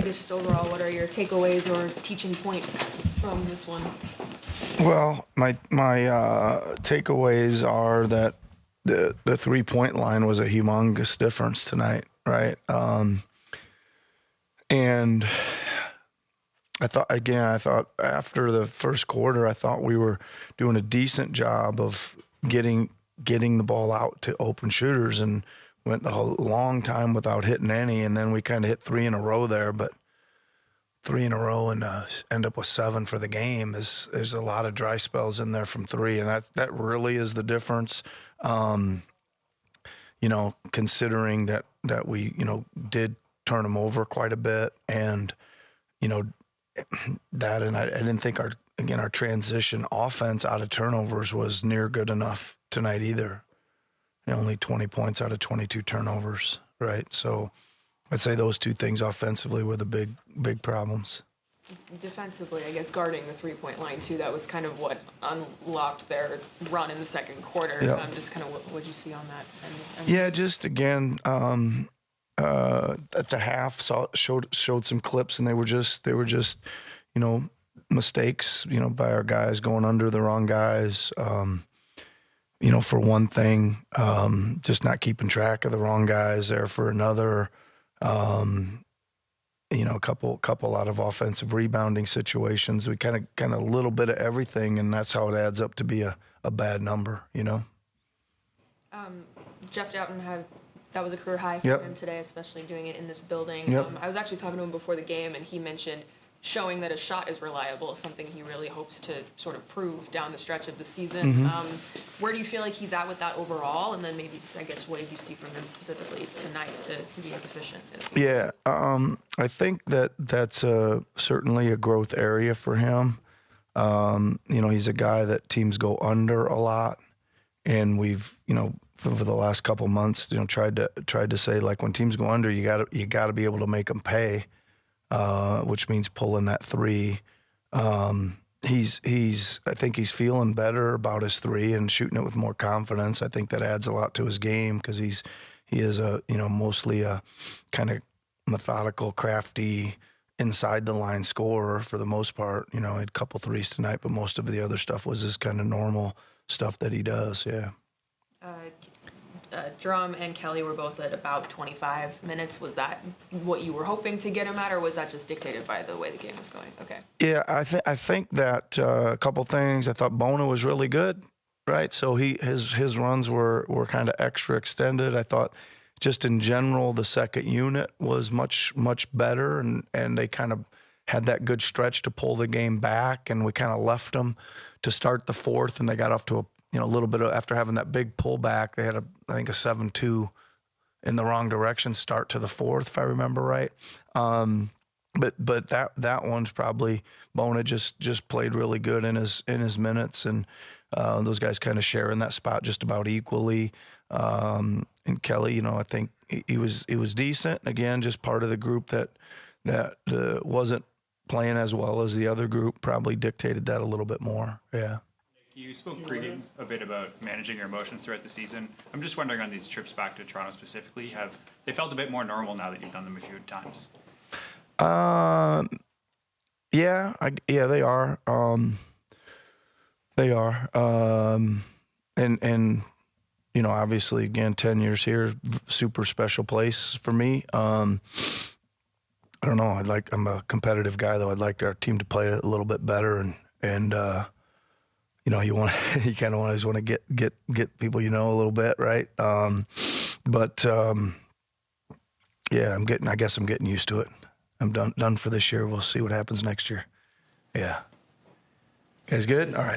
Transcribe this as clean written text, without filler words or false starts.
just overall, what are your takeaways or teaching points from this one? Well, my takeaways are that the 3-point line was a humongous difference tonight, right? And I thought after the first quarter, I thought we were doing a decent job of getting the ball out to open shooters, and went a long time without hitting any, and then we kind of hit 3 in a row there, but 3 in a row and end up with 7 for the game is a lot of dry spells in there from 3, and that really is the difference. Considering that we did turn them over quite a bit, and that, and I didn't think our transition offense out of turnovers was near good enough tonight either. Only 20 points out of 22 turnovers, right? So I'd say those two things offensively were the big problems. Defensively, I guess guarding the 3-point line too, that was kind of what unlocked their run in the second quarter. Yep. Just kind of what you see on that. Yeah, just again, at the half showed some clips, and they were just mistakes, by our guys going under the wrong guys. For one thing, just not keeping track of the wrong guys there for another. A couple lot of offensive rebounding situations. We kind of a little bit of everything, and that's how it adds up to be a bad number, Jeff Doughton that was a career high for him today, especially doing it in this building. Yep. I was actually talking to him before the game, and he mentioned showing that a shot is reliable is something he really hopes to sort of prove down the stretch of the season. Mm-hmm. Where do you feel like he's at with that overall? And then maybe, I guess, what did you see from him specifically tonight to be as efficient as he Yeah, I think that's certainly a growth area for him. He's a guy that teams go under a lot, and we've, over the last couple months, tried to say, like, when teams go under, you got to be able to make them pay. Which means pulling that 3. I think he's feeling better about his 3 and shooting it with more confidence. I think that adds a lot to his game, because he is mostly a kind of methodical, crafty, inside the line scorer for the most part. He had a couple 3s tonight, but most of the other stuff was his kind of normal stuff that he does. Yeah. Drum and Kelly were both at about 25 minutes. Was that what you were hoping to get him at, or was that just dictated by the way the game was going? Okay. Yeah, I think that a couple things. I thought Bona was really good, right? So his runs were kind of extra extended. I thought just in general the second unit was much better, and they kind of had that good stretch to pull the game back, and we kind of left them to start the fourth, and they got off to a little bit of, after having that big pullback, they had I think a 7-2 in the wrong direction start to the fourth, if I remember right. But that one's probably Bona just played really good in his minutes, and those guys kind of share in that spot just about equally. And Kelly, I think he was decent. Again, just part of the group that wasn't playing as well as the other group, probably dictated that a little bit more. Yeah. You spoke pregame a bit about managing your emotions throughout the season. I'm just wondering, on these trips back to Toronto specifically, have they felt a bit more normal now that you've done them a few times? Yeah, they are. They are. And obviously, again, 10 years here, super special place for me. I don't know. I'm a competitive guy, though. I'd like our team to play a little bit better, and you kind of always want to get people a little bit, right? Yeah, I guess I'm getting used to it. I'm done for this year. We'll see what happens next year. Yeah. Guys good? All right.